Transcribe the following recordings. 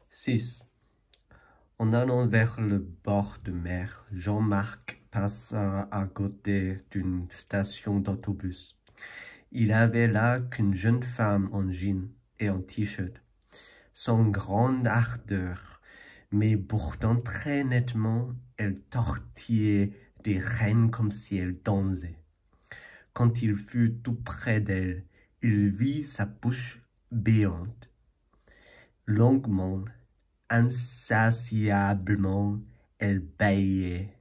6. En allant vers le bord de mer, Jean-Marc passa à côté d'une station d'autobus. Il avait là qu'une jeune femme en jean et en t-shirt, sans grande ardeur, mais pourtant très nettement, elle tortillait des rênes comme si elle dansait. Quand il fut tout près d'elle, il vit sa bouche béante. Longuement, insatiablement, elle bâillait.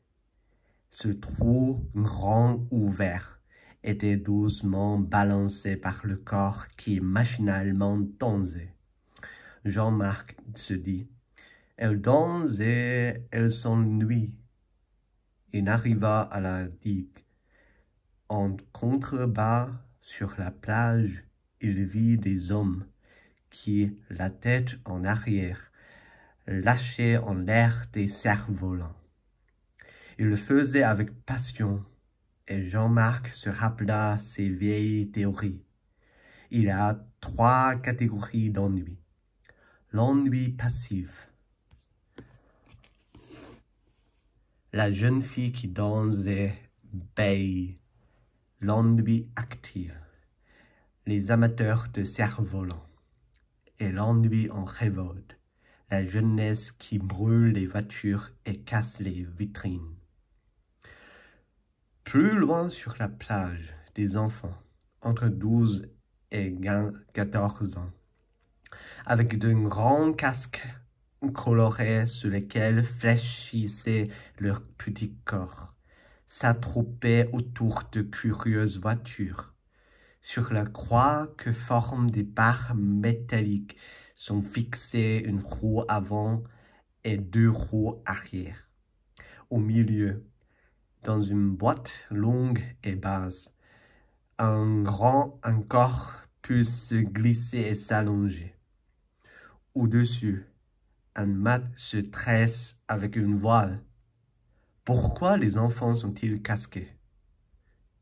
Ce trou grand ouvert était doucement balancé par le corps qui machinalement dansait. Jean-Marc se dit, « Elle danse et elle s'ennuie. » Il arriva à la digue. En contrebas, sur la plage, il vit des hommes qui, la tête en arrière, lâchaient en l'air des cerfs-volants. Il le faisait avec passion, et Jean-Marc se rappela ses vieilles théories. Il y a 3 catégories d'ennui. L'ennui passif. La jeune fille qui danse et bâille. L'ennui actif. Les amateurs de cerfs-volants. Et l'ennui en révolte. La jeunesse qui brûle les voitures et casse les vitrines. Plus loin sur la plage, des enfants, entre 12 et 14 ans, avec de grands casques colorés sur lesquels fléchissaient leurs petits corps, s'attroupaient autour de curieuses voitures. Sur la croix que forment des barres métalliques sont fixées une roue avant et 2 roues arrière. Au milieu, dans une boîte longue et basse, un corps peut se glisser et s'allonger. Au-dessus, un mât se tresse avec une voile. Pourquoi les enfants sont-ils casqués?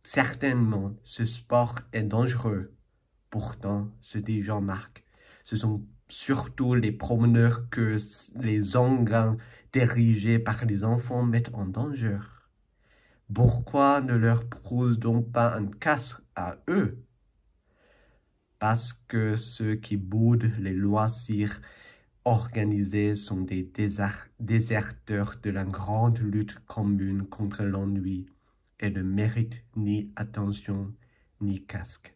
Certainement, ce sport est dangereux. Pourtant, se dit Jean-Marc, ce sont surtout les promeneurs que les engins dirigés par les enfants mettent en danger. Pourquoi ne leur propose donc pas un casque à eux? Parce que ceux qui boudent les loisirs organisés sont des déserteurs de la grande lutte commune contre l'ennui et ne méritent ni attention ni casque.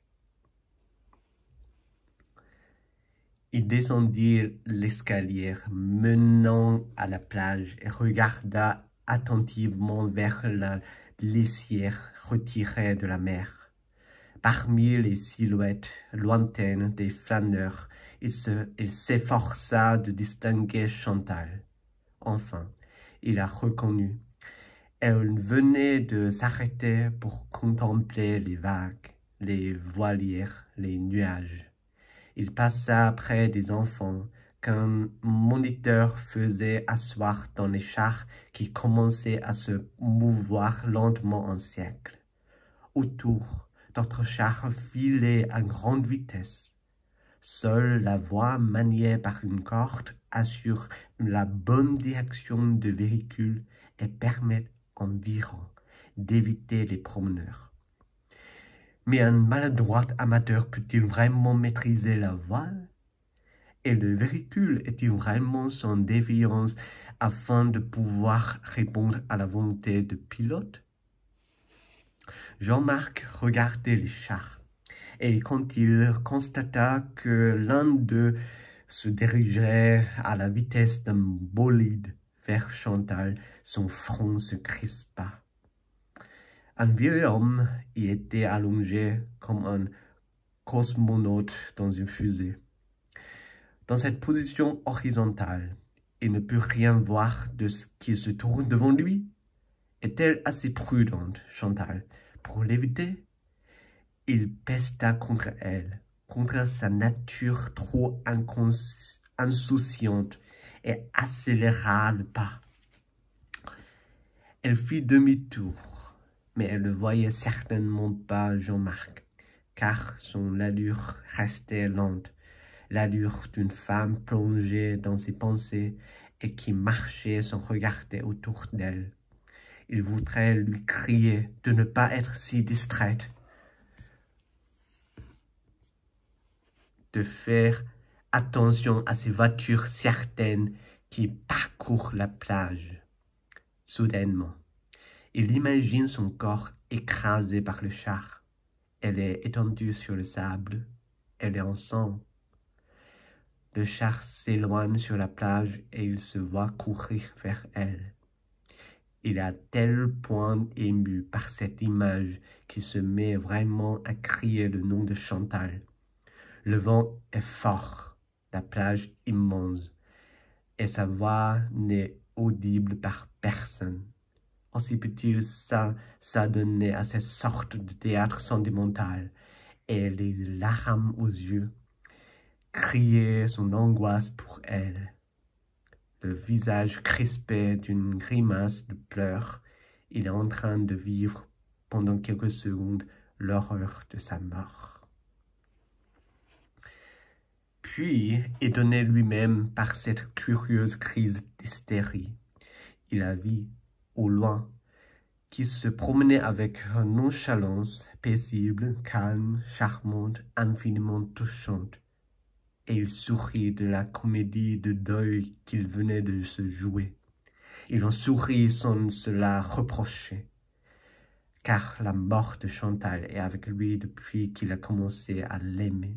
Il descendit l'escalier menant à la plage et regarda attentivement vers la lisière retirée de la mer. Parmi les silhouettes lointaines des flâneurs, il s'efforça de distinguer Chantal. Enfin, il la reconnut. Elle venait de s'arrêter pour contempler les vagues, les voilières, les nuages. Il passa près des enfants qu'un moniteur faisait asseoir dans les chars qui commençaient à se mouvoir lentement en cercle. Autour, d'autres chars filaient à grande vitesse. Seule la voie maniée par une corde assure la bonne direction de véhicule et permet environ d'éviter les promeneurs. Mais un maladroit amateur peut-il vraiment maîtriser la voile? Et le véhicule est-il vraiment sans déviance afin de pouvoir répondre à la volonté du pilote? Jean-Marc regardait les chars, et quand il constata que l'un d'eux se dirigeait à la vitesse d'un bolide vers Chantal, son front se crispa. Un vieux homme y était allongé comme un cosmonaute dans une fusée. Dans cette position horizontale, il ne put rien voir de ce qui se tourne devant lui. Est-elle assez prudente, Chantal, pour l'éviter? Il pesta contre elle, contre sa nature trop insouciante, et accéléra le pas. Elle fit demi-tour. Mais elle ne voyait certainement pas Jean-Marc, car son allure restait lente, l'allure d'une femme plongée dans ses pensées et qui marchait sans regarder autour d'elle. Il voudrait lui crier de ne pas être si distraite, de faire attention à ces voitures certaines qui parcourent la plage. Soudainement, il imagine son corps écrasé par le char. Elle est étendue sur le sable. Elle est en sang. Le char s'éloigne sur la plage et il se voit courir vers elle. Il est à tel point ému par cette image qu'il se met vraiment à crier le nom de Chantal. Le vent est fort, la plage immense, et sa voix n'est audible par personne. Aussi peut-il s'adonner à cette sorte de théâtre sentimental et les larmes aux yeux, crier son angoisse pour elle. Le visage crispé d'une grimace de pleurs, il est en train de vivre pendant quelques secondes l'horreur de sa mort. Puis, étonné lui-même par cette curieuse crise d'hystérie, il a vu, au loin, qui se promenait avec une nonchalance paisible, calme, charmante, infiniment touchante. Et il sourit de la comédie de deuil qu'il venait de se jouer. Il en sourit sans se la reprocher, car la mort de Chantal est avec lui depuis qu'il a commencé à l'aimer.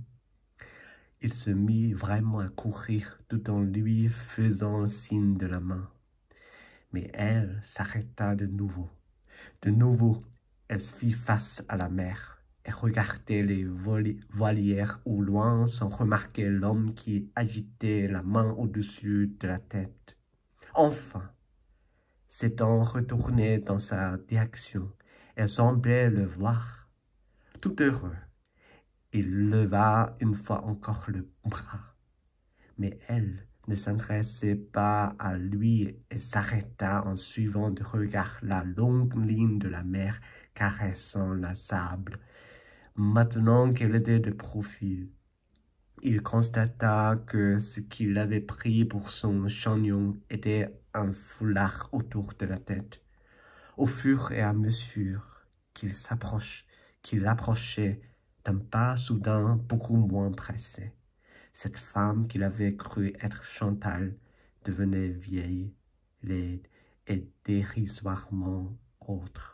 Il se mit vraiment à courir tout en lui faisant le signe de la main. Mais elle s'arrêta de nouveau. De nouveau, elle se fit face à la mer et regardait les voilières au loin sans remarquer l'homme qui agitait la main au-dessus de la tête. Enfin, s'étant retournée dans sa direction, elle semblait le voir. Tout heureux, il leva une fois encore le bras. Mais elle ne s'intéressait pas à lui et s'arrêta en suivant de regard la longue ligne de la mer caressant le sable. Maintenant qu'elle était de profil, il constata que ce qu'il avait pris pour son chignon était un foulard autour de la tête. Au fur et à mesure qu'il approchait d'un pas soudain beaucoup moins pressé, cette femme qu'il avait cru être Chantal devenait vieille, laide et dérisoirement autre.